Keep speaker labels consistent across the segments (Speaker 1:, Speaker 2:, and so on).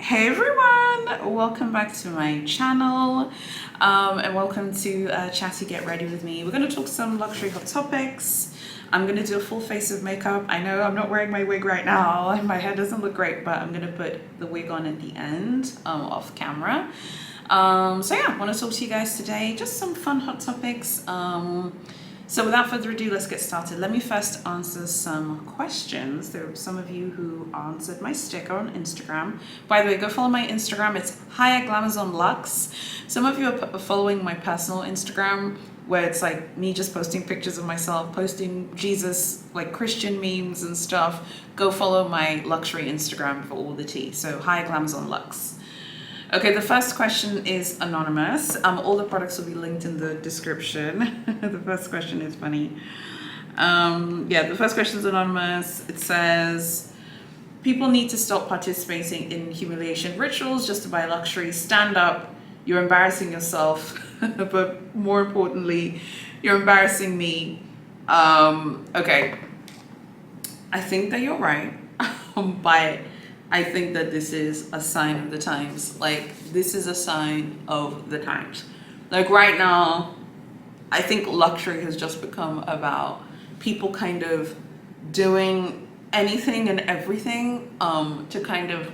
Speaker 1: Hey everyone, welcome back to my channel and welcome to Chatty Get Ready with me. We're going to talk some luxury hot topics. I'm going to do a full face of makeup. I know I'm not wearing my wig right now and my hair doesn't look great, but I'm going to put the wig on at the end off camera. So yeah, I want to talk to you guys today, just some fun hot topics. So without further ado, let's get started. Let me first answer some questions. There were some of you who answered my sticker on Instagram. By the way, go follow my Instagram. It's Haya Glamazon Luxe. Some of you are following my personal Instagram, where it's like me just posting pictures of myself, posting Jesus, like Christian memes and stuff. Go follow my luxury Instagram for all the tea. So Haya Glamazon Luxe. Okay, the first question is anonymous. All the products will be linked in the description. The first question is funny. The first question is anonymous. It says, people need to stop participating in humiliation rituals just to buy luxury. Stand up. You're embarrassing yourself. But more importantly, you're embarrassing me. Okay. I think that you're right. But I think that this is a sign of the times. Like, this is a sign of the times. Like right now, I think luxury has just become about people kind of doing anything and everything to kind of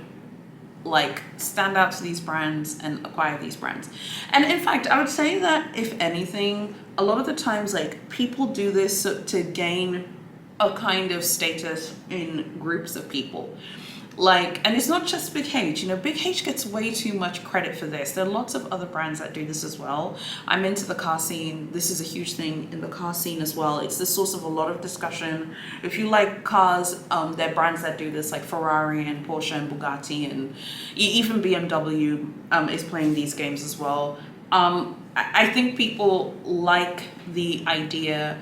Speaker 1: like stand out to these brands and acquire these brands. And in fact, I would say that if anything, a lot of the times like people do this to gain a kind of status in groups of people. Like, and it's not just Big H, you know, Big H gets way too much credit for this. There are lots of other brands that do this as well. I'm into the car scene. This is a huge thing in the car scene as well. It's the source of a lot of discussion. If you like cars, there are brands that do this, like Ferrari and Porsche and Bugatti, and even BMW is playing these games as well. I think people like the idea,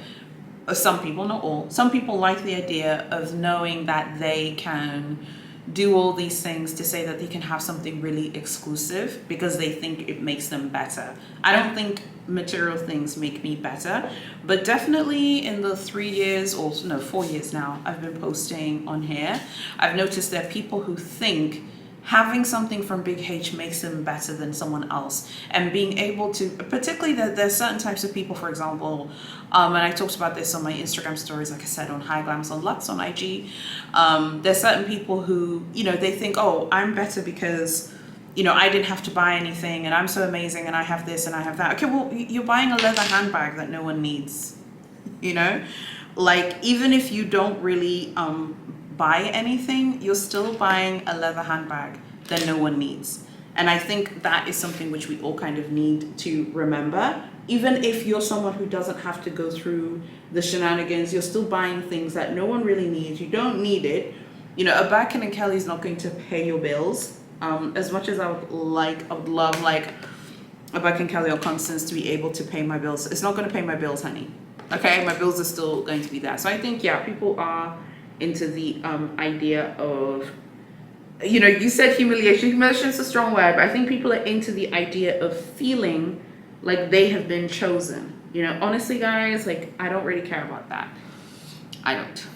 Speaker 1: some people, not all, some people like the idea of knowing that they can do all these things to say that they can have something really exclusive because they think it makes them better. I don't think material things make me better, but definitely in the 4 years now I've been posting on here, I've noticed there are people who think having something from Big H makes them better than someone else, and being able to, particularly there's certain types of people, for example, and I talked about this on my Instagram stories, like I said, on High Glams on Lux on IG. There's certain people who, you know, they think, oh, I'm better because, you know, I didn't have to buy anything and I'm so amazing and I have this and I have that. Okay, well, you're buying a leather handbag that no one needs, you know? Like, even if you don't really buy anything, you're still buying a leather handbag that no one needs. And I think that is something which we all kind of need to remember. Even if you're someone who doesn't have to go through the shenanigans, you're still buying things that no one really needs. You don't need it. You know, a Birkin and Kelly is not going to pay your bills. As much as I would love like a Birkin, Kelly or Constance to be able to pay my bills. It's not going to pay my bills, honey. Okay, my bills are still going to be there. So I think, yeah, people are into the idea of, you know, you said humiliation. Humiliation is a strong word, but I think people are into the idea of feeling like they have been chosen. You know, honestly, guys, like, I don't really care about that. I don't.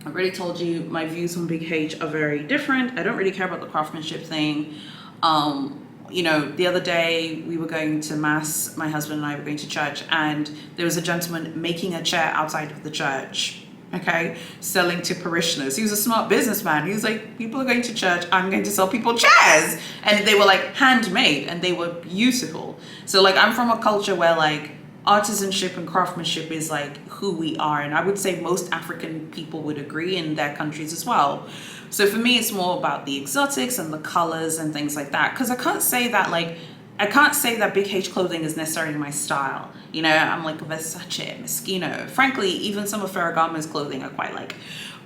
Speaker 1: I've already told you my views on Big H are very different. I don't really care about the craftsmanship thing. You know, the other day we were going to mass, my husband and I were going to church, and there was a gentleman making a chair outside of the church. Okay, selling to parishioners. He was a smart businessman. He was like, people are going to church, I'm going to sell people chairs. And they were like handmade and they were beautiful. So like, I'm from a culture where like artisanship and craftsmanship is like who we are. And I would say most African people would agree, in their countries as well. So for me, it's more about the exotics and the colors and things like that. Because I can't say that Big H clothing is necessarily my style. You know, I'm like Versace, Moschino. Frankly, even some of Ferragamo's clothing I quite like.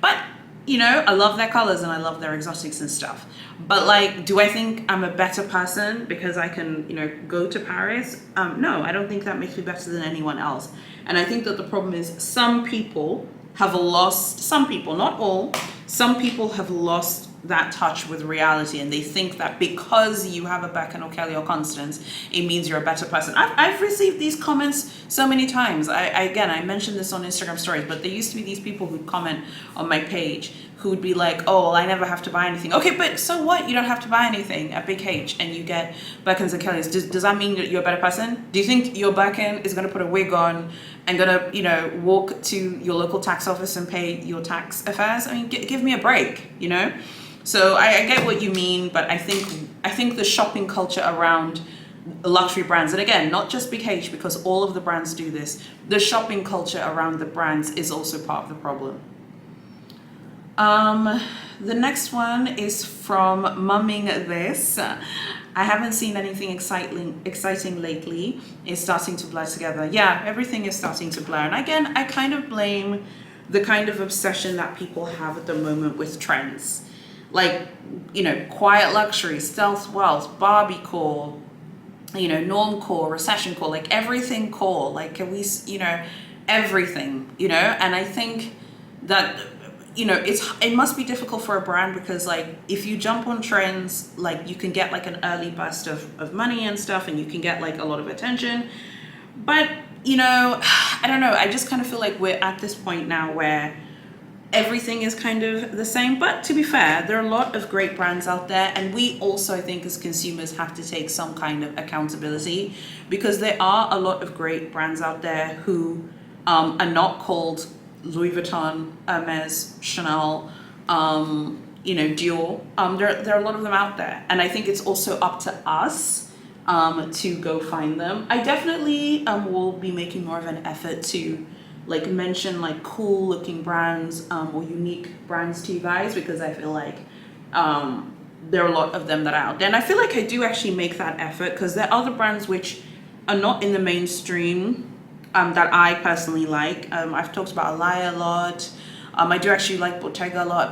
Speaker 1: But, you know, I love their colors and I love their exotics and stuff. But like, do I think I'm a better person because I can, you know, go to Paris? No, I don't think that makes me better than anyone else. And I think that the problem is some people have lost, some people, not all, some people have lost that touch with reality, and they think that because you have a Birkin or Kelly or Constance, it means you're a better person. I've received these comments so many times. I mentioned this on Instagram stories, but there used to be these people who'd comment on my page who would be like, oh, well, I never have to buy anything. Okay, but so what? You don't have to buy anything at Big H and you get Birkins and Kellys. Does that mean that you're a better person? Do you think your Birkin is going to put a wig on and going to, you know, walk to your local tax office and pay your tax affairs? I mean, give me a break, you know? So I get what you mean, but I think the shopping culture around luxury brands, and again, not just Big H, because all of the brands do this, the shopping culture around the brands is also part of the problem. The next one is from Mumming This. I haven't seen anything exciting lately. It's starting to blur together. Yeah, everything is starting to blur. And again, I kind of blame the kind of obsession that people have at the moment with trends. Like, you know, quiet luxury, stealth wealth, Barbie core, you know, norm core, recession core, like everything core. Like, can we, you know, everything, you know? And I think that, you know, it must be difficult for a brand because, like, if you jump on trends, like, you can get like an early burst of money and stuff, and you can get like a lot of attention. But, you know, I don't know, I just kind of feel like we're at this point now where everything is kind of the same. But to be fair, there are a lot of great brands out there, and we also, I think, as consumers have to take some kind of accountability, because there are a lot of great brands out there who are not called Louis Vuitton, Hermes, Chanel, you know, Dior. There are a lot of them out there, and I think it's also up to us to go find them. I definitely will be making more of an effort to like mention like cool looking brands or unique brands to you guys, because I feel like there are a lot of them that are out there, and I feel like I do actually make that effort because there are other brands which are not in the mainstream that I personally like. I've talked about Haya a lot. I do actually like Bottega a lot.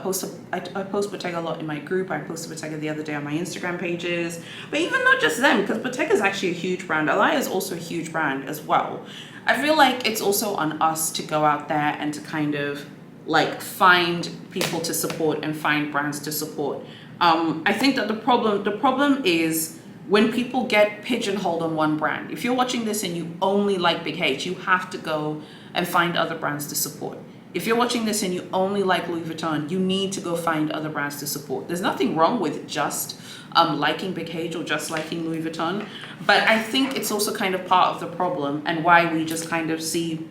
Speaker 1: I post Bottega a lot in my group. I posted Bottega the other day on my Instagram pages. But even not just them, because Bottega is actually a huge brand. Haya is also a huge brand as well. I feel like it's also on us to go out there and to kind of like find people to support and find brands to support. I think that the problem is when people get pigeonholed on one brand. If you're watching this and you only like Big H, you have to go and find other brands to support. If you're watching this and you only like Louis Vuitton, you need to go find other brands to support. There's nothing wrong with just liking Big H or just liking Louis Vuitton, but I think it's also kind of part of the problem and why we just kind of see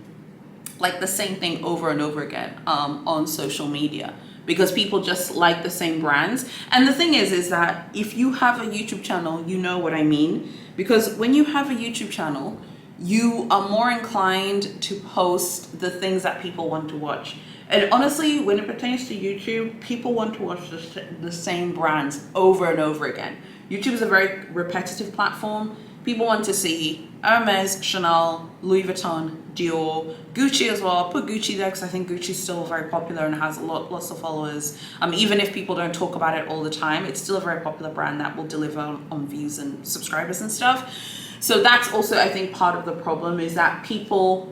Speaker 1: like the same thing over and over again on social media, because people just like the same brands. And the thing is that if you have a YouTube channel, you know what I mean, because when you have a YouTube channel, you are more inclined to post the things that people want to watch. And honestly, when it pertains to YouTube, people want to watch the same brands over and over again. YouTube is a very repetitive platform. People want to see Hermes, Chanel, Louis Vuitton, Dior, Gucci as well. I'll put Gucci there because I think Gucci is still very popular and has lots of followers. Even if people don't talk about it all the time, it's still a very popular brand that will deliver on views and subscribers and stuff. So that's also, I think, part of the problem is that people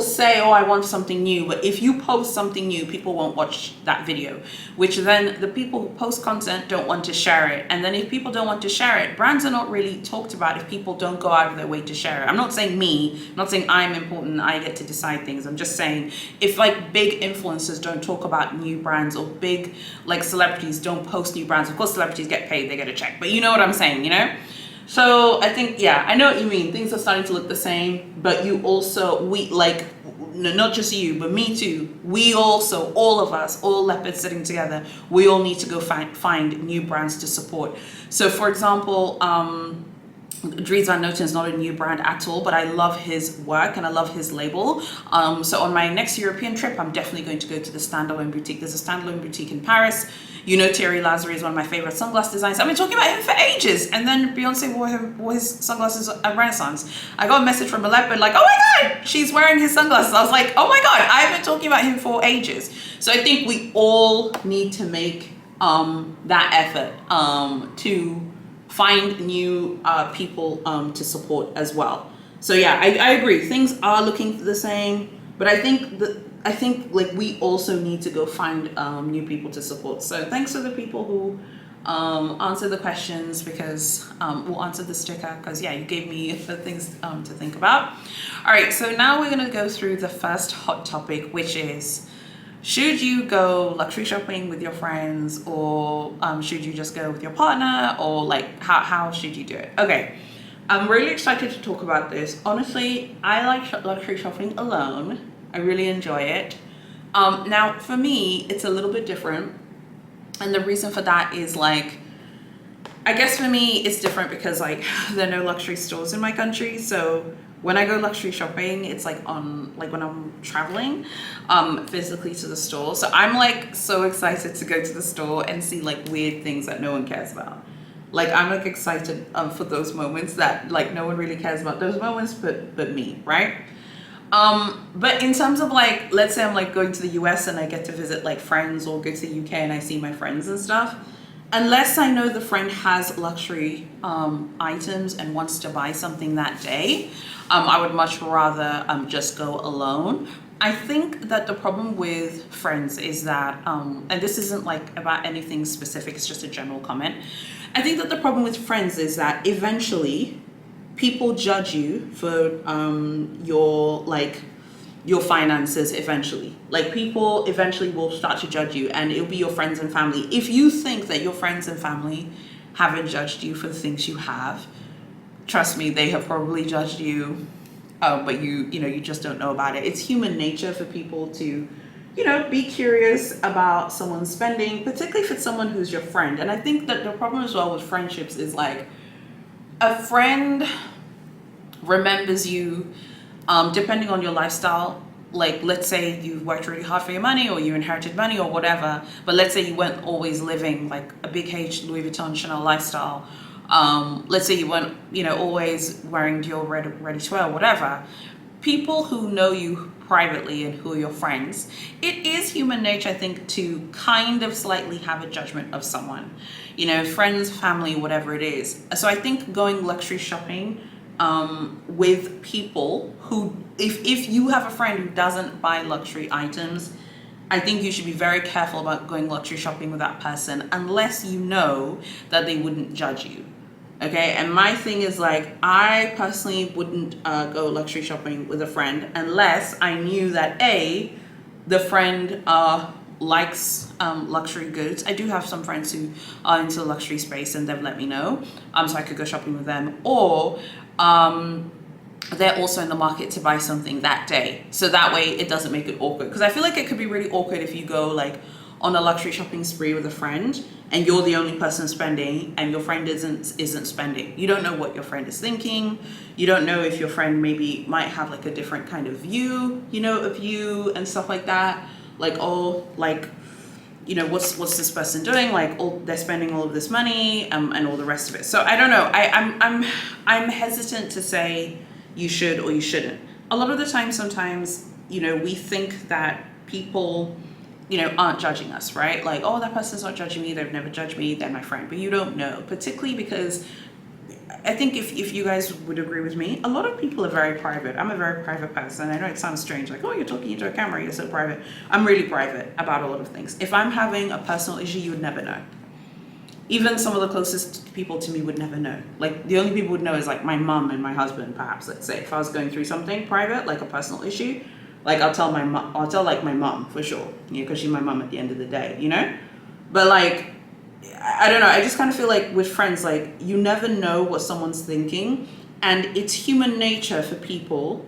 Speaker 1: say, oh, I want something new, but if you post something new, people won't watch that video, which then the people who post content don't want to share it. And then if people don't want to share it, brands are not really talked about if people don't go out of their way to share it. I'm not saying I'm not saying I'm important, I get to decide things. I'm just saying if like big influencers don't talk about new brands, or big like celebrities don't post new brands, of course celebrities get paid, they get a check, but you know what I'm saying, you know? So I think, yeah, I know what you mean. Things are starting to look the same, but you also, not just you, but me too. We also, all of us, all leopards sitting together, we all need to go find new brands to support. So for example, Dries Van Noten is not a new brand at all, but I love his work and I love his label. So on my next European trip, I'm definitely going to go to the Standalone Boutique. There's a Standalone Boutique in Paris. You know, Thierry Lazare is one of my favorite sunglass designers. I've been talking about him for ages. And then Beyonce wore his sunglasses at Renaissance. I got a message from a leopard like, oh my God, she's wearing his sunglasses. I was like, oh my God, I've been talking about him for ages. So I think we all need to make that effort to find new people to support as well. So yeah, I agree. Things are looking the same, but I think like we also need to go find new people to support. So thanks to the people who answer the questions, because we'll answer the sticker, because yeah, you gave me the things to think about. All right, so now we're gonna go through the first hot topic, which is Should you go luxury shopping with your friends, or should you just go with your partner, or like how should you do it? Okay, I'm really excited to talk about this. Honestly, I like luxury shopping alone. I really enjoy it. Now, for me, it's a little bit different. And the reason for that is like, I guess for me, it's different because like there are no luxury stores in my country. So when I go luxury shopping, it's like when I'm traveling physically to the store. So I'm like so excited to go to the store and see like weird things that no one cares about. Like I'm like excited for those moments that like no one really cares about those moments but me, right? But in terms of like, let's say I'm like going to the US and I get to visit like friends, or go to the UK and I see my friends and stuff, unless I know the friend has luxury items and wants to buy something that day, I would much rather just go alone. I think that the problem with friends is that, and this isn't like about anything specific, it's just a general comment. I think that the problem with friends is that eventually people judge you for your finances. Eventually, like people eventually will start to judge you, and it'll be your friends and family. If you think that your friends and family haven't judged you for the things you have, trust me, they have probably judged you, but you just don't know about it. It's human nature for people to be curious about someone's spending, particularly if it's someone who's your friend. And I think that the problem as well with friendships is like, a friend remembers you depending on your lifestyle. Like, let's say you've worked really hard for your money, or you inherited money, or whatever, but let's say you weren't always living like a big H Louis Vuitton Chanel lifestyle. Let's say you weren't always wearing Dior ready to wear, whatever. People who know you privately and who are your friends, it is human nature, I think, to kind of slightly have a judgment of someone, friends, family, whatever it is. So I think going luxury shopping with people who, if you have a friend who doesn't buy luxury items, I think you should be very careful about going luxury shopping with that person, unless you know that they wouldn't judge you. Okay, and my thing is like, I personally wouldn't go luxury shopping with a friend unless I knew that the friend likes luxury goods. I do have some friends who are into the luxury space, and they've let me know, so I could go shopping with them, or they're also in the market to buy something that day, so that way it doesn't make it awkward. Because I feel like it could be really awkward if you go like on a luxury shopping spree with a friend and you're the only person spending and your friend isn't spending. You don't know what your friend is thinking. You don't know if your friend maybe might have like a different kind of view, of you and stuff like that. Like, oh, like, what's this person doing? Like, oh, they're spending all of this money and all the rest of it. So I don't know. I'm hesitant to say you should or you shouldn't. A lot of the time, sometimes, we think that people aren't judging us, right? Like, oh, that person's not judging me, they've never judged me, they're my friend. But you don't know, particularly because I think if you guys would agree with me, a lot of people are very private. I'm a very private person. I know it sounds strange, like, oh, you're talking into a camera, you're so private. I'm really private about a lot of things. If I'm having a personal issue, you would never know. Even some of the closest people to me would never know. Like, the only people would know is like my mom and my husband, perhaps, let's say. If I was going through something private, like a personal issue, like I'll tell like my mom for sure, because she's my mom at the end of the day, But like, I don't know, I just kind of feel like with friends, like, you never know what someone's thinking, and it's human nature for people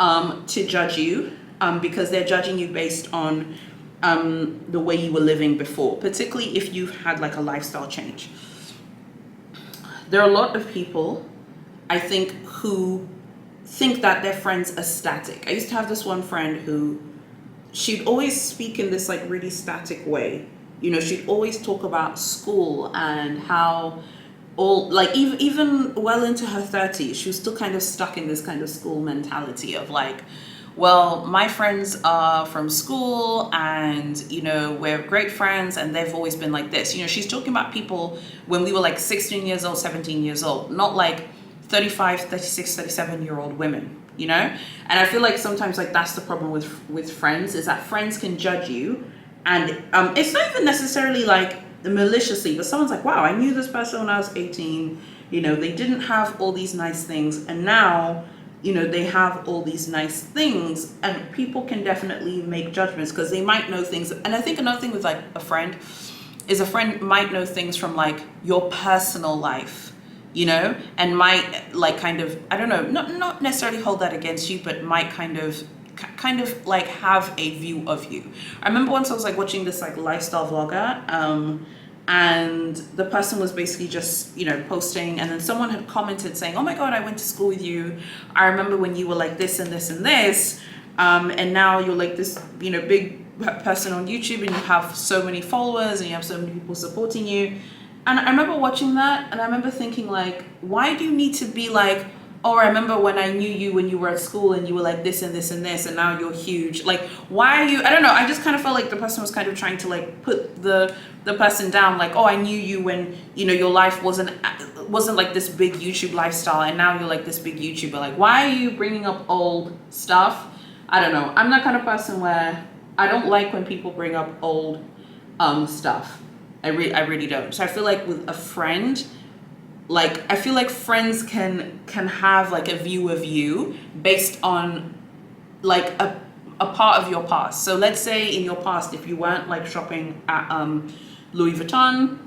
Speaker 1: to judge you because they're judging you based on the way you were living before, particularly if you've had like a lifestyle change. There are a lot of people, I think, who think that their friends are static. I used to have this one friend who, she'd always speak in this like really static way. She'd always talk about school and how all, like, even well into her 30s, she was still kind of stuck in this kind of school mentality of like, well, my friends are from school and, we're great friends and they've always been like this. She's talking about people when we were like 16 years old, 17 years old, not like 35, 36, 37-year-old women, And I feel like sometimes like that's the problem with friends, is that friends can judge you, and it's not even necessarily like maliciously, but someone's like, wow, I knew this person when I was 18, they didn't have all these nice things, and now you know, they have all these nice things, and people can definitely make judgments because they might know things. And I think another thing with like a friend is, a friend might know things from like your personal life, you know, and might like kind of, I don't know, not necessarily hold that against you, but might kind of like have a view of you. I remember once I was like watching this like lifestyle vlogger, and the person was basically just, you know, posting, and then someone had commented saying, oh my god, I went to school with you, I remember when you were like this and this and this, and now you're like this, you know, big person on YouTube, and you have so many followers and you have so many people supporting you. And I remember watching that, and I remember thinking like, why do you need to be like, oh, I remember when I knew you when you were at school and you were like this and this and this, and now you're huge. Like, why are you, I don't know, I just kind of felt like the person was kind of trying to like put the person down, like, oh, I knew you when, you know, your life wasn't like this big YouTube lifestyle, and now you're like this big YouTuber. Like, why are you bringing up old stuff? I don't know. I'm that kind of person where I don't like when people bring up old stuff. I really don't. So I feel like with a friend, like, I feel like friends can have like a view of you based on like a part of your past. So let's say in your past, if you weren't like shopping at Louis Vuitton,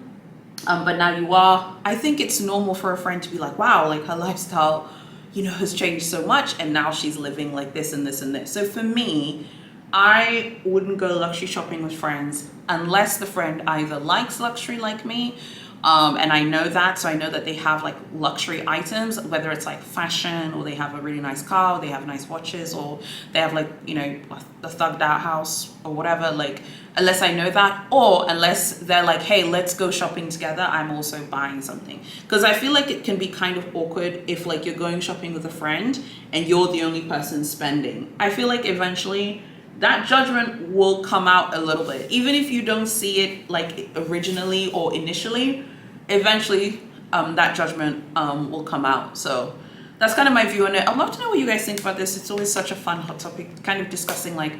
Speaker 1: but now you are, I think it's normal for a friend to be like, wow, like her lifestyle, you know, has changed so much, and now she's living like this and this and this. So for me, I wouldn't go luxury shopping with friends unless the friend either likes luxury like me, and I know that, so I know that they have like luxury items, whether it's like fashion, or they have a really nice car, or they have nice watches, or they have like, you know, the thugged out house or whatever, like, unless I know that, or unless they're like, hey, let's go shopping together, I'm also buying something. Because I feel like it can be kind of awkward if like you're going shopping with a friend and you're the only person spending. I feel like eventually that judgment will come out a little bit, even if you don't see it like originally or initially. Eventually that judgment will come out. So that's kind of my view on it. I'd love to know what you guys think about this. It's always such a fun hot topic, kind of discussing like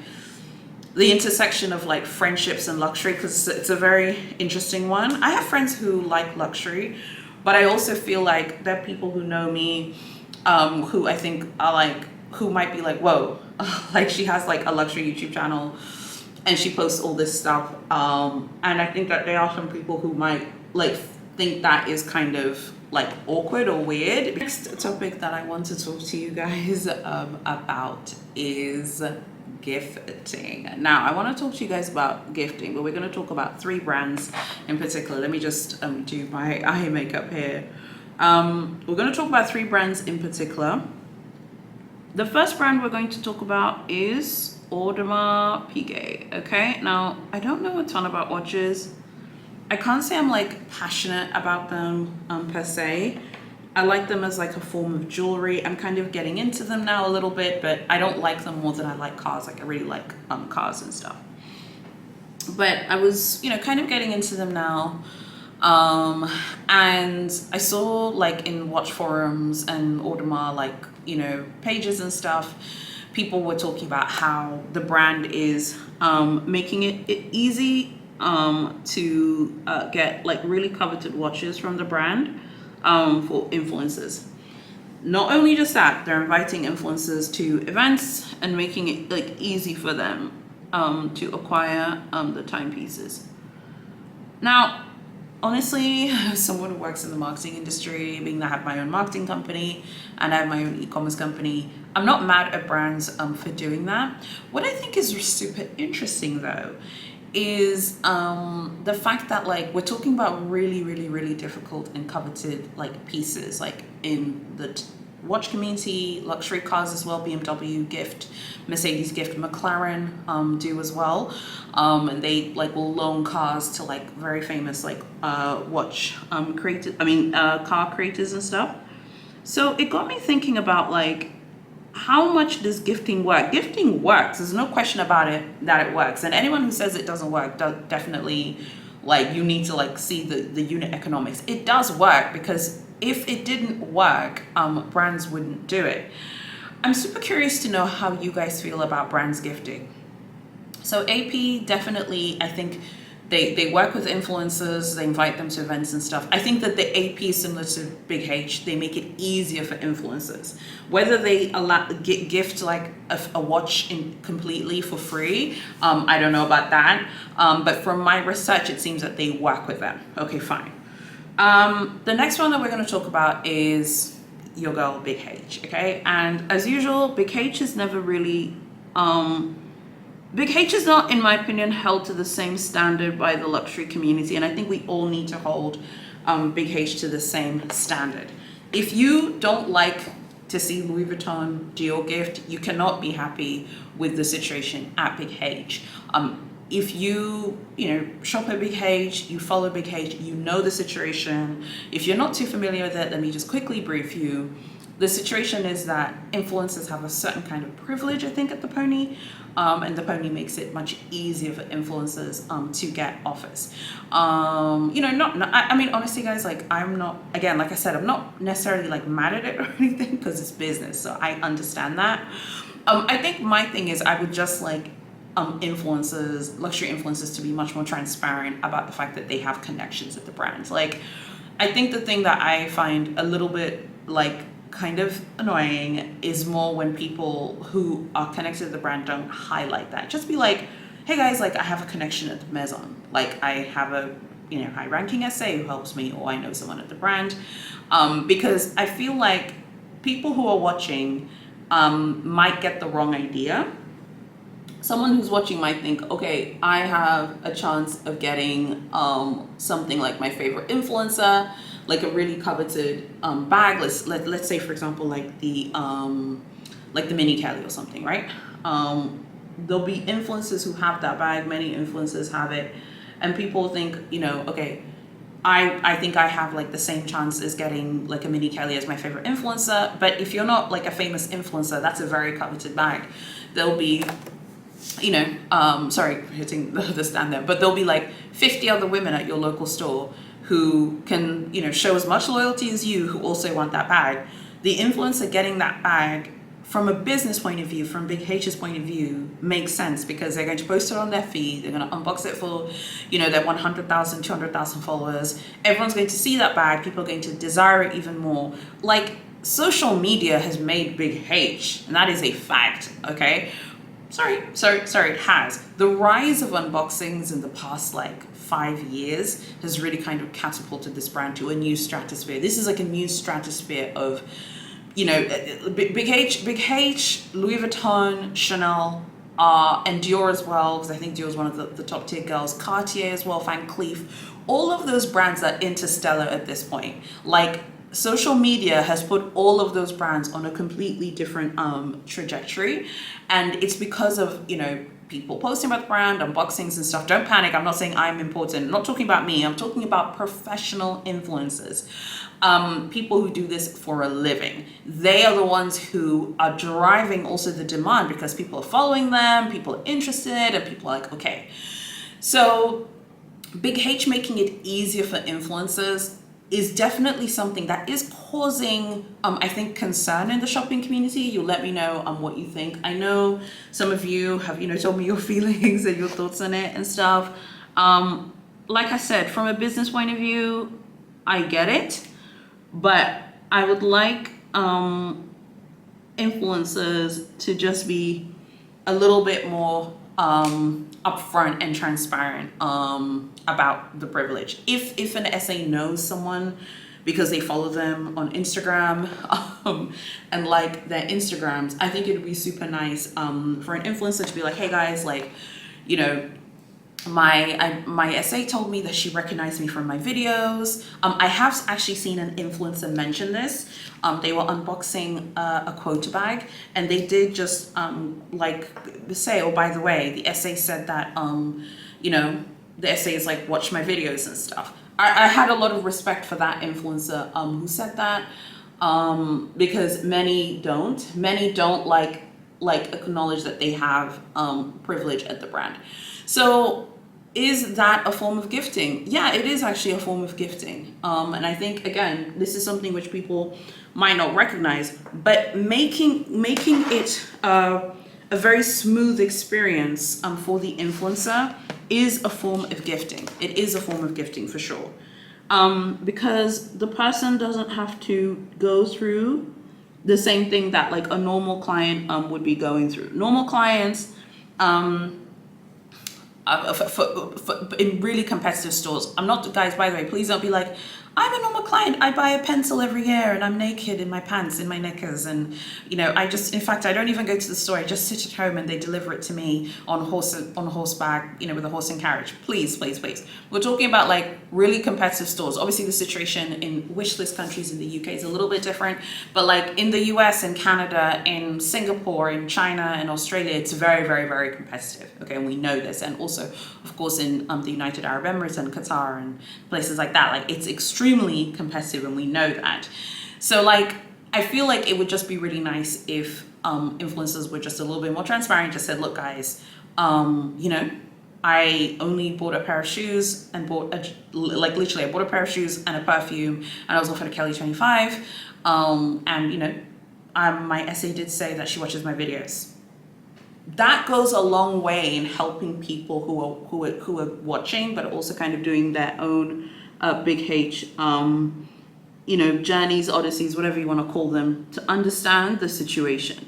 Speaker 1: the intersection of like friendships and luxury, because it's a very interesting one. I have friends who like luxury, but I also feel like there are people who know me who I think are like, who might be like, whoa, like she has like a luxury YouTube channel and she posts all this stuff, and I think that there are some people who might like think that is kind of like awkward or weird. Next topic that I want to talk to you guys about is gifting. Now, I want to talk to you guys about gifting, but we're going to talk about 3 brands in particular. Let me just do my eye makeup here. We're going to talk about 3 brands in particular. The first brand we're going to talk about is Audemars Piguet. Okay, now I don't know a ton about watches. I can't say I'm like passionate about them per se. I like them as like a form of jewelry. I'm kind of getting into them now a little bit, but I don't like them more than I like cars. Like I really like cars and stuff. But I was, you know, kind of getting into them now. And I saw like in watch forums and Audemars, like, you know, pages and stuff, people were talking about how the brand is making it easy to get like really coveted watches from the brand for influencers. Not only just that, they're inviting influencers to events and making it like easy for them to acquire the timepieces. Now, honestly, as someone who works in the marketing industry, being that I have my own marketing company and I have my own e-commerce company, I'm not mad at brands for doing that. What I think is super interesting though is the fact that like we're talking about really difficult and coveted like pieces, like in the watch community, luxury cars as well. BMW gift, Mercedes gift, McLaren do as well, and they like will loan cars to like very famous like watch creators, car creators and stuff. So it got me thinking about like, how much does gifting work? Gifting works. There's no question about it that it works. And anyone who says it doesn't work, definitely, like, you need to like see the unit economics. It does work, because if it didn't work, brands wouldn't do it. I'm super curious to know how you guys feel about brands gifting. So AP definitely, I think, They work with influencers, they invite them to events and stuff. I think that the AP is similar to Big H. They make it easier for influencers. Whether they gift like a watch completely for free, I don't know about that. But from my research, it seems that they work with them. Okay, fine. The next one that we're going to talk about is your girl, Big H, okay? And as usual, Big H is never really... Big H is not, in my opinion, held to the same standard by the luxury community, and I think we all need to hold Big H to the same standard. If you don't like to see Louis Vuitton Dior gift, you cannot be happy with the situation at Big H. If you shop at Big H, you follow Big H, you know the situation. If you're not too familiar with it, let me just quickly brief you. The situation is that influencers have a certain kind of privilege, I think, at the Pony, and the Pony makes it much easier for influencers to get offers. I mean, honestly, guys, like, I'm not, again, like I said, I'm not necessarily like mad at it or anything because it's business, so I understand that. I think my thing is I would just like influencers, luxury influencers, to be much more transparent about the fact that they have connections with the brands. Like, I think the thing that I find a little bit like kind of annoying is more when people who are connected to the brand don't highlight that. Just be like, hey guys, like, I have a connection at the Maison. Like, I have a high ranking SA who helps me, or I know someone at the brand. Because I feel like people who are watching might get the wrong idea. Someone who's watching might think, okay, I have a chance of getting something like my favorite influencer, like a really coveted bag. Let's say, for example, like the Mini Kelly or something, right? There'll be influencers who have that bag. Many influencers have it, and people think, okay, I think I have like the same chance as getting like a Mini Kelly as my favorite influencer. But if you're not like a famous influencer, that's a very coveted bag. There'll be, sorry for hitting the stand there, but there'll be like 50 other women at your local store who can, show as much loyalty as you, who also want that bag. The influencer getting that bag, from a business point of view, from Big H's point of view, makes sense because they're going to post it on their feed. They're going to unbox it for, their 100,000, 200,000 followers. Everyone's going to see that bag. People are going to desire it even more. Like, social media has made Big H, and that is a fact, okay? Sorry, it has. The rise of unboxings in the past, 5 years has really kind of catapulted this brand to a new stratosphere. This is like a new stratosphere of, Big H, Louis Vuitton, Chanel, and Dior as well, because I think Dior is one of the top tier girls, Cartier as well, Van Cleef, all of those brands are interstellar at this point. Like, social media has put all of those brands on a completely different trajectory, and it's because of people posting about the brand, unboxings and stuff. Don't panic, I'm not saying I'm important. I'm not talking about me, I'm talking about professional influencers. People who do this for a living. They are the ones who are driving also the demand because people are following them, people are interested, and people are like, okay. So Big H making it easier for influencers is definitely something that is causing, I think, concern in the shopping community. You'll let me know what you think. I know some of you have, told me your feelings and your thoughts on it and stuff. Like I said, from a business point of view, I get it, but I would like influencers to just be a little bit more upfront and transparent about the privilege. If an SA knows someone because they follow them on Instagram and like their Instagrams, I think it would be super nice for an influencer to be like, hey guys, like, my SA told me that she recognized me from my videos. I have actually seen an influencer mention this. They were unboxing a quota bag, and they did just say, oh, by the way, the SA said that the SA is like, watch my videos and stuff. I had a lot of respect for that influencer who said that, because many don't like acknowledge that they have privilege at the brand. So is that a form of gifting? Yeah, it is actually a form of gifting. And I think, again, this is something which people might not recognize, but making it a a very smooth experience for the influencer is a form of gifting. It is a form of gifting for sure. Because the person doesn't have to go through the same thing that like a normal client would be going through. Normal clients in really competitive stores. I'm not, guys, by the way, please don't be like, I'm a normal client. I buy a pencil every year and I'm naked in my pants, in my knickers. And, you know, in fact, I don't even go to the store. I just sit at home and they deliver it to me on horseback, you know, with a horse and carriage. Please, please, please. We're talking about like really competitive stores. Obviously the situation in wish list countries in the UK is a little bit different, but like in the US and Canada, in Singapore, in China and Australia, it's very, very, very competitive. Okay. And we know this. And also, of course, in the United Arab Emirates and Qatar and places like that, like it's extremely competitive and we know that. So like I feel like it would just be really nice if influencers were just a little bit more transparent, just said, look guys, you know, I only bought a pair of shoes and like literally I bought a pair of shoes and a perfume and I was offered a Kelly 25 and you know, my essay did say that she watches my videos. That goes a long way in helping people who are watching, but also kind of doing their own big H, you know, journeys, odysseys, whatever you want to call them, to understand the situation.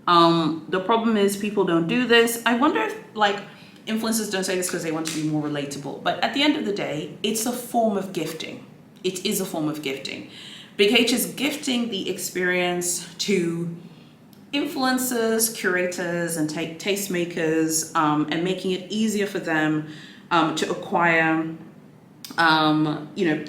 Speaker 1: The problem is people don't do this. I wonder if like influencers don't say this because they want to be more relatable, but at the end of the day, it's a form of gifting. It is a form of gifting. Big H is gifting the experience to influencers, curators, and tastemakers, and making it easier for them to acquire you know,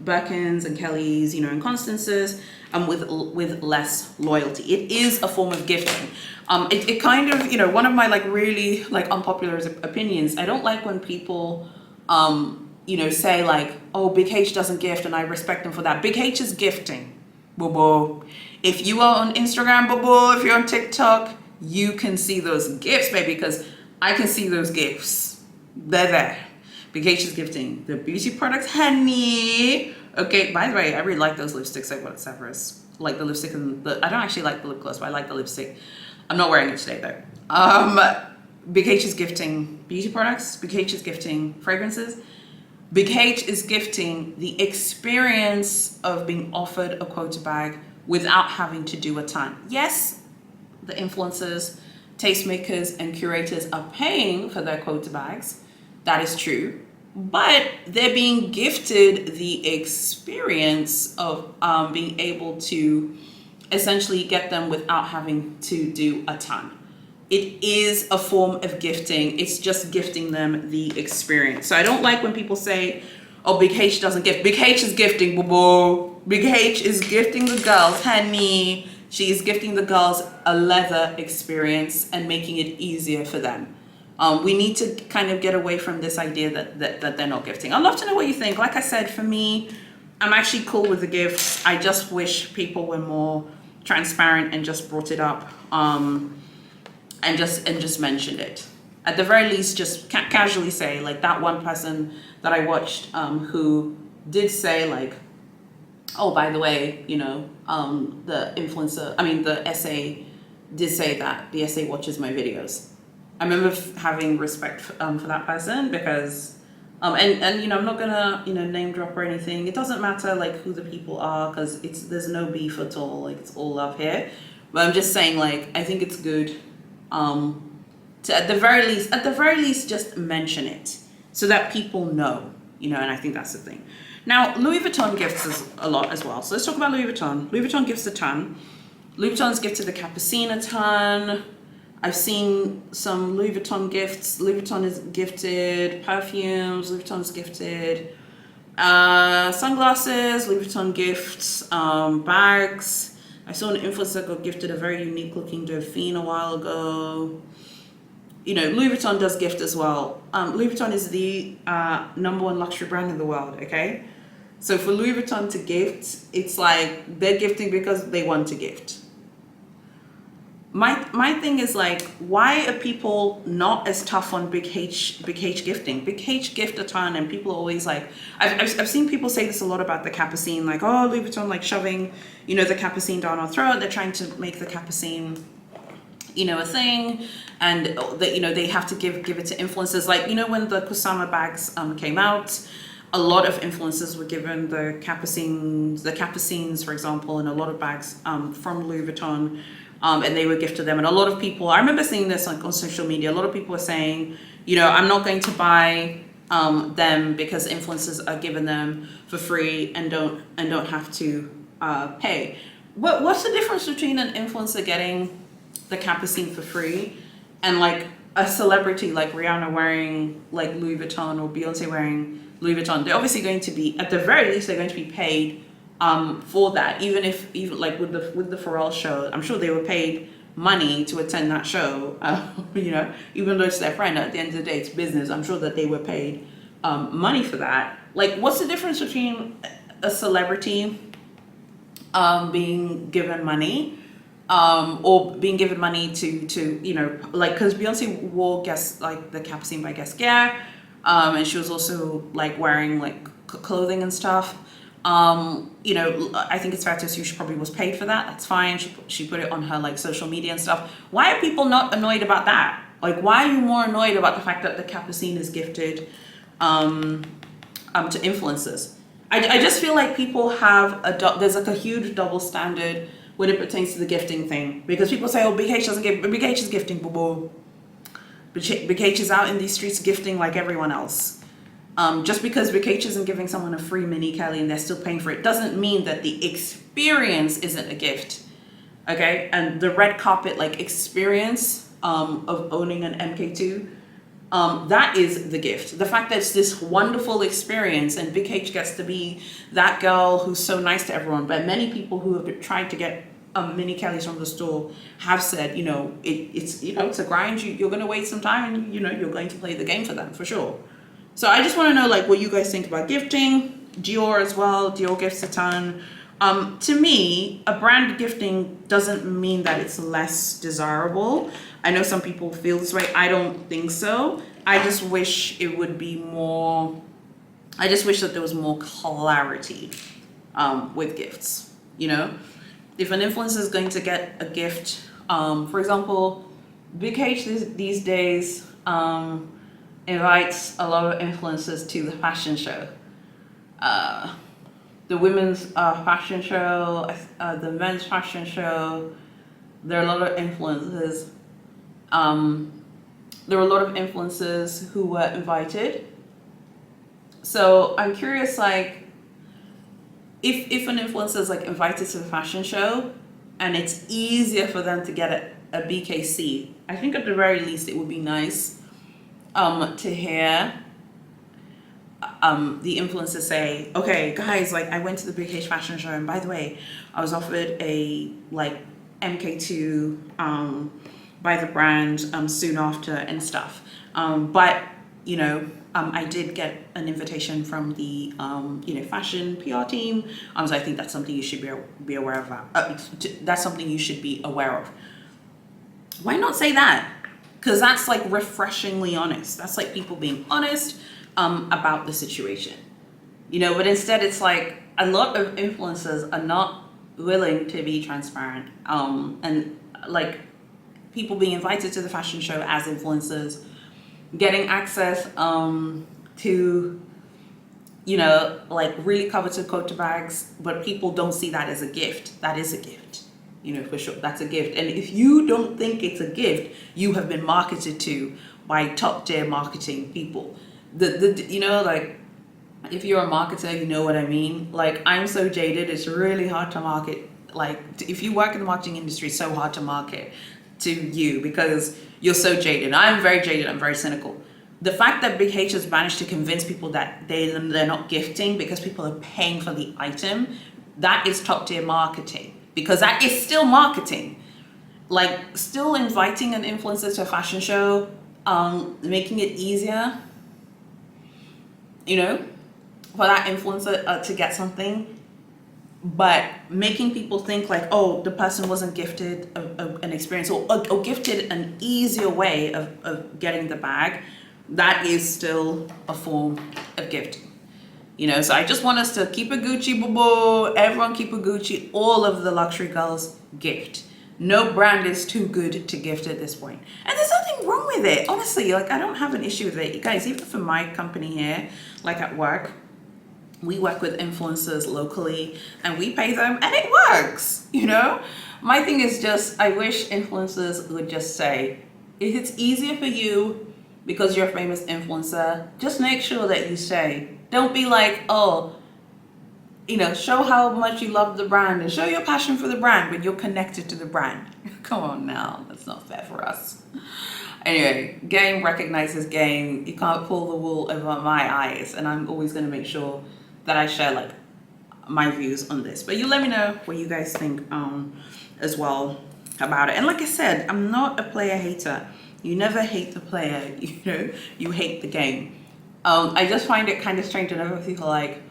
Speaker 1: Birkins and Kellys, you know, and Constances, with less loyalty. It is a form of gifting. It kind of, you know, one of my like really like unpopular opinions, I don't like when people, you know, say like, oh, Big H doesn't gift and I respect them for that. Big H is gifting. Boo-boo. If you are on Instagram, boo-boo, if you're on TikTok, you can see those gifts, baby, because I can see those gifts. They're there. Big H is gifting the beauty products, honey. Okay, by the way, I really like those lipsticks I got at Severus. Like the lipstick and I don't actually like the lip gloss, but I like the lipstick. I'm not wearing it today though. Big H is gifting beauty products. Big H is gifting fragrances. Big H is gifting the experience of being offered a quota bag without having to do a ton. Yes, the influencers, tastemakers, and curators are paying for their quota bags. That is true, but they're being gifted the experience of being able to essentially get them without having to do a ton. It is a form of gifting. It's just gifting them the experience. So I don't like when people say, oh, Big H doesn't gift. Big H is gifting, boo-boo. Big H is gifting the girls, honey. She is gifting the girls a leather experience and making it easier for them. We need to kind of get away from this idea that they're not gifting. I'd love to know what you think. Like I said, for me, I'm actually cool with the gifts. I just wish people were more transparent and just brought it up and just mentioned it. At the very least, just casually say, like that one person that I watched who did say like, oh, by the way, you know, the essay did say that the essay watches my videos. I remember having respect for that person because, and you know, I'm not gonna, you know, name drop or anything. It doesn't matter like who the people are because there's no beef at all. Like it's all love here. But I'm just saying, like, I think it's good to at the very least just mention it so that people know, you know. And I think that's the thing. Now, Louis Vuitton gifts us a lot as well. So let's talk about Louis Vuitton. Louis Vuitton gifts a ton. Louis Vuitton's gifted the Capucine a ton. I've seen some Louis Vuitton gifts. Louis Vuitton is gifted perfumes. Louis Vuitton's gifted sunglasses. Louis Vuitton gifts bags. I saw an influencer got gifted a very unique looking Dauphine a while ago. You know, Louis Vuitton does gift as well. Louis Vuitton is the #1 luxury brand in the world, okay? So for Louis Vuitton to gift, it's like they're gifting because they want to gift. My thing is like, why are people not as tough on Big H gifting? Big H gift a ton, and people are always like, I've seen people say this a lot about the Capucine, like, oh, Louis Vuitton like shoving, you know, the Capucine down our throat. They're trying to make the Capucine a thing, and that they have to give it to influencers. Like, when the Kusama bags came out, a lot of influencers were given the capucines, for example, and a lot of bags from Louis Vuitton, and they were gifted them. And a lot of people, I remember seeing this like on social media, a lot of people were saying, I'm not going to buy them because influencers are giving them for free and don't have to pay. But what's the difference between an influencer getting the capucine for free and like a celebrity like Rihanna wearing like Louis Vuitton or Beyonce wearing Louis Vuitton? They're obviously going to be, at the very least, they're going to be paid for that. Even like with the Pharrell show, I'm sure they were paid money to attend that show. Even though it's their friend, at the end of the day, it's business. I'm sure that they were paid money for that. Like, what's the difference between a celebrity being given money or being given money to like, because Beyonce wore the capucine by Guess, and she was also like wearing like clothing and stuff. I think it's fair to assume she probably was paid for that. That's fine. She put it on her like social media and stuff. Why are people not annoyed about that? Like, why are you more annoyed about the fact that the capucine is gifted to influencers? I just feel like people have there's like a huge double standard when it pertains to the gifting thing, because people say, oh, Big H doesn't give, Big H is gifting, boo. Big H is out in these streets gifting like everyone else. Just because Big H isn't giving someone a free mini Kelly and they're still paying for it doesn't mean that the experience isn't a gift. Okay, and the red carpet like experience of owning an MK2, that is the gift. The fact that it's this wonderful experience and Big H gets to be that girl who's so nice to everyone. But many people who have tried to get mini Kellys from the store have said, it's a grind. You're going to wait some time and you're going to play the game for them for sure. So I just want to know like what you guys think about gifting. Dior as well. Dior gifts a ton. To me, a brand gifting doesn't mean that it's less desirable. I know some people feel this way. I don't think so. I just wish it would be more, I just wish that there was more clarity with gifts. If an influencer is going to get a gift, for example, Big H these days invites a lot of influencers to the fashion show. The women's fashion show, the men's fashion show. There are a lot of influencers. There were a lot of influencers who were invited. So I'm curious, like, if an influencer is like invited to the fashion show and it's easier for them to get a BKC, I think at the very least it would be nice to hear the influencer say, okay guys, like I went to the Big H fashion show and by the way, I was offered a like MK2 by the brand soon after and stuff. But I did get an invitation from the fashion PR team. So I think that's something you should be aware of. That's something you should be aware of. Why not say that? Because that's like refreshingly honest. That's like people being honest about the situation. But instead it's like a lot of influencers are not willing to be transparent. And like people being invited to the fashion show as influencers, getting access to like really coveted coat bags, but people don't see that as a gift. That is a gift, for sure. That's a gift. And if you don't think it's a gift, you have been marketed to by top tier marketing people. Like if you're a marketer, you know what I mean. Like I'm so jaded, it's really hard to market. Like if you work in the marketing industry, it's so hard to market to you because you're so jaded. I'm very jaded, I'm very cynical. The fact that Big H has managed to convince people that they're not gifting because people are paying for the item, that is top tier marketing, because that is still marketing. Like still inviting an influencer to a fashion show, making it easier, for that influencer to get something, but making people think like, oh, the person wasn't gifted an experience or gifted an easier way of getting the bag, that is still a form of gifting. So I just want us to keep it Gucci, boo, everyone keep it Gucci, all of the luxury girls gift. No brand is too good to gift at this point. And there's nothing wrong with it. Honestly, like I don't have an issue with it. Guys, even for my company here, like at work, we work with influencers locally and we pay them and it works, you know? My thing is just, I wish influencers would just say, if it's easier for you because you're a famous influencer, just make sure that you say, don't be like, oh, you know, show how much you love the brand and show your passion for the brand when you're connected to the brand. Come on now, that's not fair for us. Anyway, game recognizes game. You can't pull the wool over my eyes, and I'm always going to make sure that I share like my views on this. But you let me know what you guys think as well about it. And like I said, I'm not a player hater. You never hate the player, you know, you hate the game. I just find it kind of strange whenever people are like,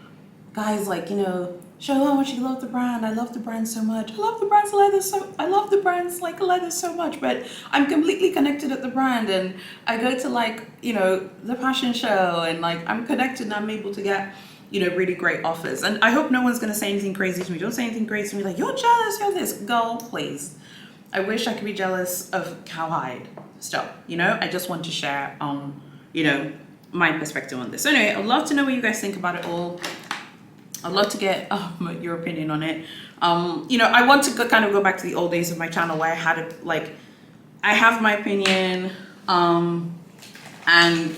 Speaker 1: guys, like, you know, show how much you love the brand. I love the brand so much. I love the brand's leather so I love the brand's like leather so much, but I'm completely connected at the brand and I go to like, you know, the fashion show and like I'm connected and I'm able to get, you know, really great offers. And I hope no one's gonna say anything crazy to me. Don't say anything crazy to me like, you're jealous, you're this. Girl, please. I wish I could be jealous of cowhide. Stop. You know, I just want to share you know, my perspective on this. So anyway, I'd love to know what you guys think about it all. I'd love to get your opinion on it. You know, I want to kind of go back to the old days of my channel where I had it like, I have my opinion, and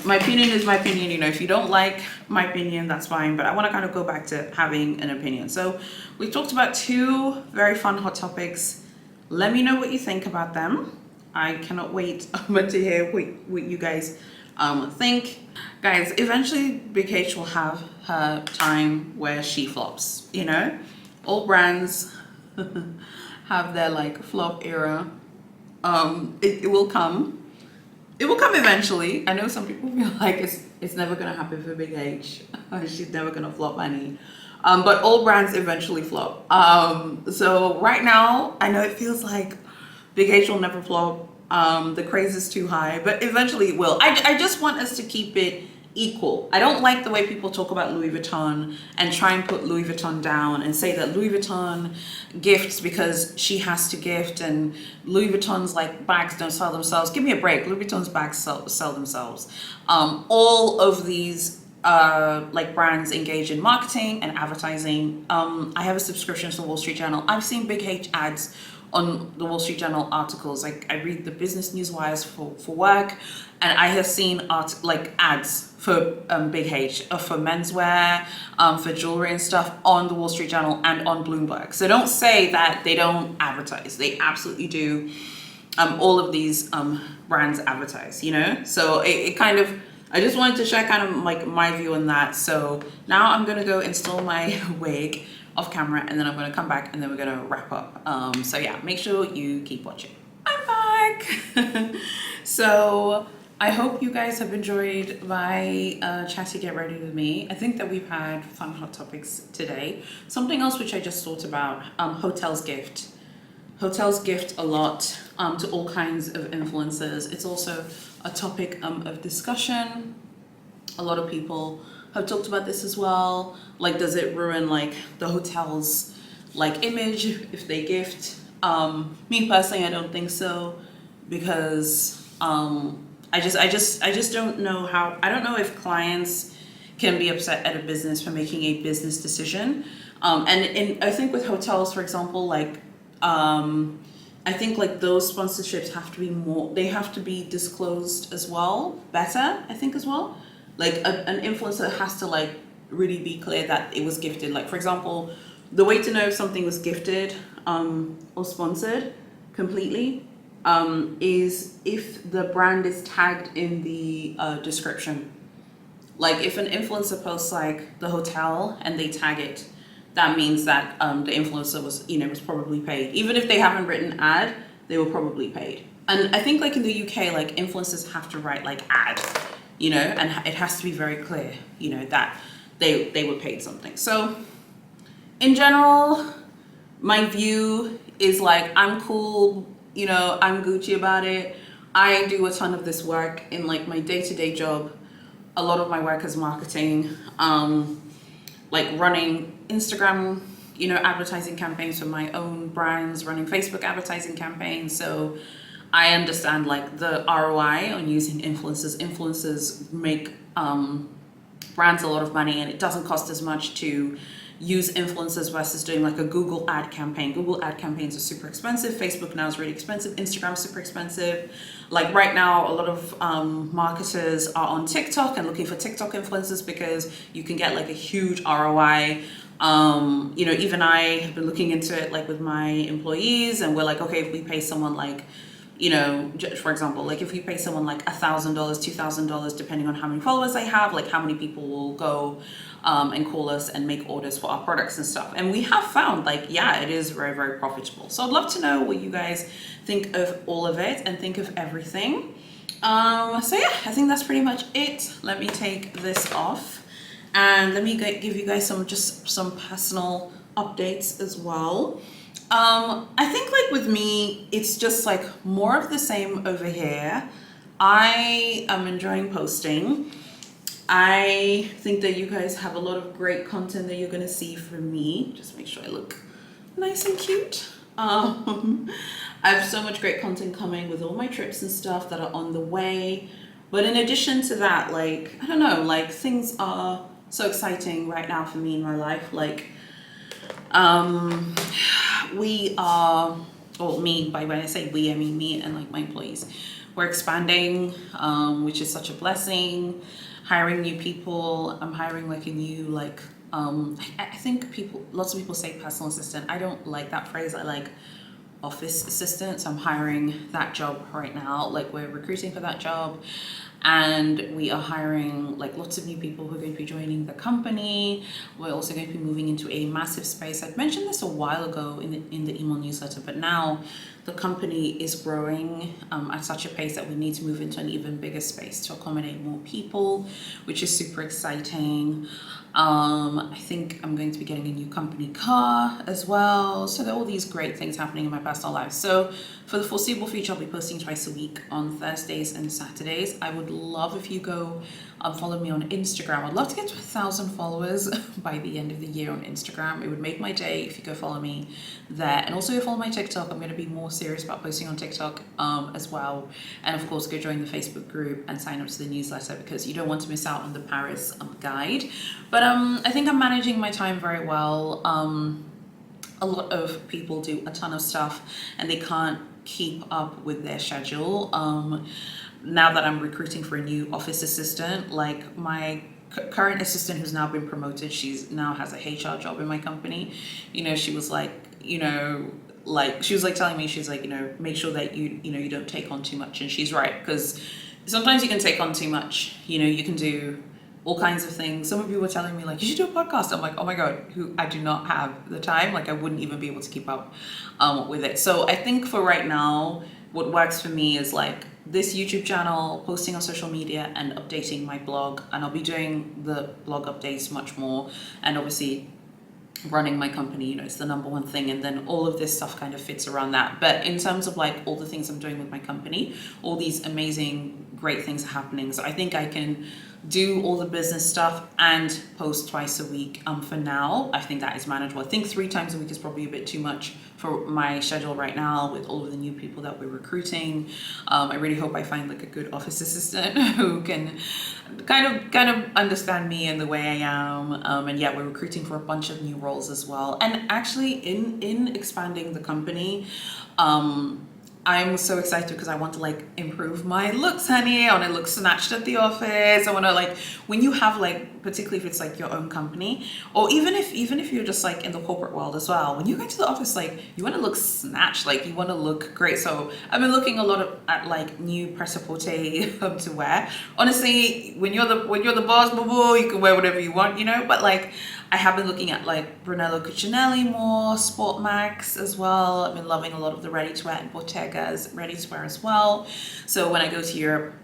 Speaker 1: my opinion is my opinion. You know, if you don't like my opinion, that's fine. But I want to kind of go back to having an opinion. So we've talked about two very fun hot topics. Let me know what you think about them. I cannot wait to hear what you guys think. Guys, eventually Big H will have her time where she flops, you know? All brands have their like flop era. It will come. It will come eventually. I know some people feel like it's never gonna happen for Big H. She's never gonna flop, honey. But all brands eventually flop. So right now, I know it feels like Big H will never flop. The craze is too high, but eventually it will. I just want us to keep it equal. I don't like the way people talk about Louis Vuitton and try and put Louis Vuitton down and say that Louis Vuitton gifts because she has to gift and Louis Vuitton's like bags don't sell themselves. Give me a break. Louis Vuitton's bags sell themselves. All of these like brands engage in marketing and advertising. I have a subscription to the Wall Street Journal. I've seen Big H ads on the Wall Street Journal articles. Like I read the business news wires for work, and I have seen like ads for Big H, for menswear, for jewelry and stuff on the Wall Street Journal and on Bloomberg. So don't say that they don't advertise. They absolutely do. All of these brands advertise, you know? So it kind of, I just wanted to share kind of like my view on that. So now I'm gonna go install my wig off camera and then I'm gonna come back and then we're gonna wrap up. So yeah, make sure you keep watching. I'm back. So I hope you guys have enjoyed my chatty get ready with me. I think that we've had fun hot topics today. Something else which I just thought about, hotels gift. Hotels gift a lot to all kinds of influencers. It's also a topic of discussion. A lot of people have talked about this as well. Like, does it ruin like the hotel's like image if they gift? Me personally, I don't think so, because I just don't know how. I don't know if clients can be upset at a business for making a business decision. And I think with hotels, for example, like I think like those sponsorships have to be more. They have to be disclosed as well, better. I think as well. Like an influencer has to like really be clear that it was gifted. Like for example, the way to know if something was gifted or sponsored completely is if the brand is tagged in the description. Like if an influencer posts like the hotel and they tag it, that means that the influencer was, you know, was probably paid. Even if they haven't written ad, they were probably paid. And I think like in the UK, like influencers have to write like ads, you know, and it has to be very clear, you know, that they were paid something. So in general, my view is like, I'm cool, you know, I'm Gucci about it. I do a ton of this work in like my day-to-day job. A lot of my work is marketing, like running Instagram, you know, advertising campaigns for my own brands, running Facebook advertising campaigns. So I understand like the ROI on using influencers. Influencers make brands a lot of money, and it doesn't cost as much to use influencers versus doing like a Google ad campaign. Google ad campaigns are super expensive. Facebook now is really expensive. Instagram super expensive. Like right now, a lot of marketers are on TikTok and looking for TikTok influencers because you can get like a huge ROI. You know, even I have been looking into it like with my employees, and we're like, okay, if we pay someone like, you know, for example, like if you pay someone like $1,000, $2,000, depending on how many followers they have, like how many people will go and call us and make orders for our products and stuff. And we have found like, yeah, it is very, very profitable. So I'd love to know what you guys think of all of it and think of everything. So yeah, I think that's pretty much it. Let me take this off and let me give you guys some personal updates as well. I think like with me, it's just like more of the same over here. I am enjoying posting. I think that you guys have a lot of great content that you're going to see from me. Just make sure I look nice and cute. I have so much great content coming with all my trips and stuff that are on the way. But in addition to that, like, I don't know, like things are so exciting right now for me in my life. Like, we are, or me, by when I say we, I mean me and like my employees. We're expanding, which is such a blessing. Hiring new people. I'm hiring like a new, like, I think lots of people say personal assistant. I don't like that phrase. I like office assistant. So I'm hiring that job right now. Like we're recruiting for that job. And we are hiring like lots of new people who are going to be joining the company. We're also going to be moving into a massive space. I'd mentioned this a while ago in the email newsletter, but now the company is growing at such a pace that we need to move into an even bigger space to accommodate more people, which is super exciting. I think I'm going to be getting a new company car as well. So there are all these great things happening in my personal life. So for the foreseeable future, I'll be posting twice a week on Thursdays and Saturdays. I would love if you go follow me on Instagram. I'd love to get to 1,000 followers by the end of the year on Instagram. It would make my day if you go follow me there. And also follow my TikTok. I'm going to be more serious about posting on TikTok as well. And of course, go join the Facebook group and sign up to the newsletter because you don't want to miss out on the Paris guide. But I think I'm managing my time very well. A lot of people do a ton of stuff and they can't keep up with their schedule. Now that I'm recruiting for a new office assistant, like my current assistant who's now been promoted, she's now has a HR job in my company. You know, she was like, you know, like she was like telling me, she's like, you know, make sure that you don't take on too much. And she's right, because sometimes you can take on too much. You know, you can do all kinds of things. Some of you were telling me like, you should do a podcast. I'm like, oh my God, I do not have the time. Like I wouldn't even be able to keep up with it. So I think for right now, what works for me is like this YouTube channel, posting on social media and updating my blog. And I'll be doing the blog updates much more. And obviously running my company, you know, it's the number one thing. And then all of this stuff kind of fits around that. But in terms of like all the things I'm doing with my company, all these amazing, great things are happening. So I think I can do all the business stuff and post twice a week. For now, I think that is manageable. I think 3 times a week is probably a bit too much for my schedule right now with all of the new people that we're recruiting. I really hope I find like a good office assistant who can kind of understand me and the way I am. And yeah, we're recruiting for a bunch of new roles as well. And actually in expanding the company, I'm so excited because I want to like improve my looks, honey. I want to look snatched at the office. I want to like, when you have like, particularly if it's like your own company, or even if you're just like in the corporate world as well, when you go to the office, like you want to look snatched, like you want to look great. So I've been looking a lot at like new prêt-à-porter to wear. Honestly, when you're the boss, boo boo, you can wear whatever you want, you know. But like I have been looking at like Brunello Cucinelli more, Sport Max as well. I've been loving a lot of the ready-to-wear and Bottega's ready-to-wear as well. So when I go to Europe,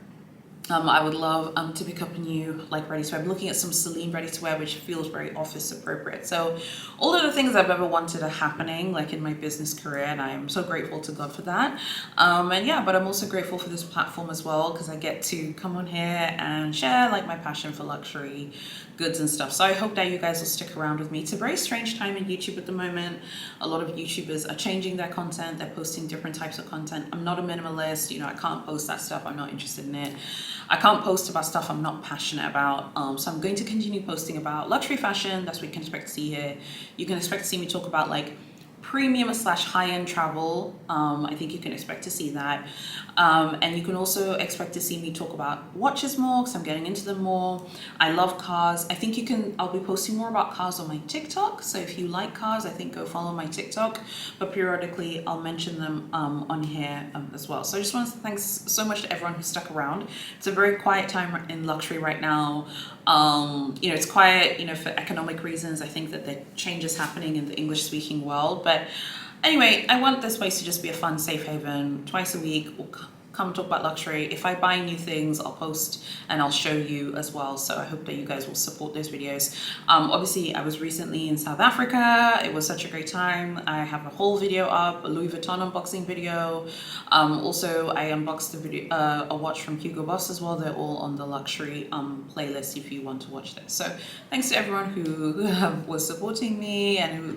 Speaker 1: I would love to pick up a new like ready to wear. I'm looking at some Celine ready to wear, which feels very office appropriate. So all of the things I've ever wanted are happening like in my business career, and I'm so grateful to God for that. And yeah, but I'm also grateful for this platform as well, because I get to come on here and share like my passion for luxury goods and stuff. So I hope that you guys will stick around with me. It's a very strange time in YouTube at the moment. A lot of YouTubers are changing their content. They're posting different types of content. I'm not a minimalist, you know, I can't post that stuff. I'm not interested in it. I can't post about stuff I'm not passionate about. So I'm going to continue posting about luxury fashion. That's what you can expect to see here. You can expect to see me talk about like premium / high-end travel. I think you can expect to see that. And you can also expect to see me talk about watches more, because I'm getting into them more. I love cars. I think I'll be posting more about cars on my TikTok. So if you like cars, I think go follow my TikTok. But periodically I'll mention them on here as well. So I just want to thanks so much to everyone who stuck around. It's a very quiet time in luxury right now. You know, it's quiet, you know, for economic reasons. I think that the change is happening in the English speaking world. But anyway, I want this place to just be a fun, safe haven. Twice a week, we'll come talk about luxury. If I buy new things, I'll post and I'll show you as well. So I hope that you guys will support those videos. Obviously, I was recently in South Africa. It was such a great time. I have a whole video up, a Louis Vuitton unboxing video. Also, I unboxed a watch from Hugo Boss as well. They're all on the luxury playlist if you want to watch this. So thanks to everyone who was supporting me and who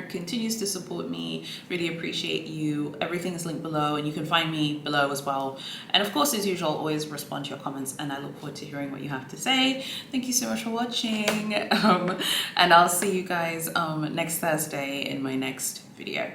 Speaker 1: continues to support me. Really appreciate you. Everything is linked below, and you can find me below as well. And of course, as usual, I'll always respond to your comments, and I look forward to hearing what you have to say. Thank you so much for watching, and I'll see you guys next Thursday in my next video.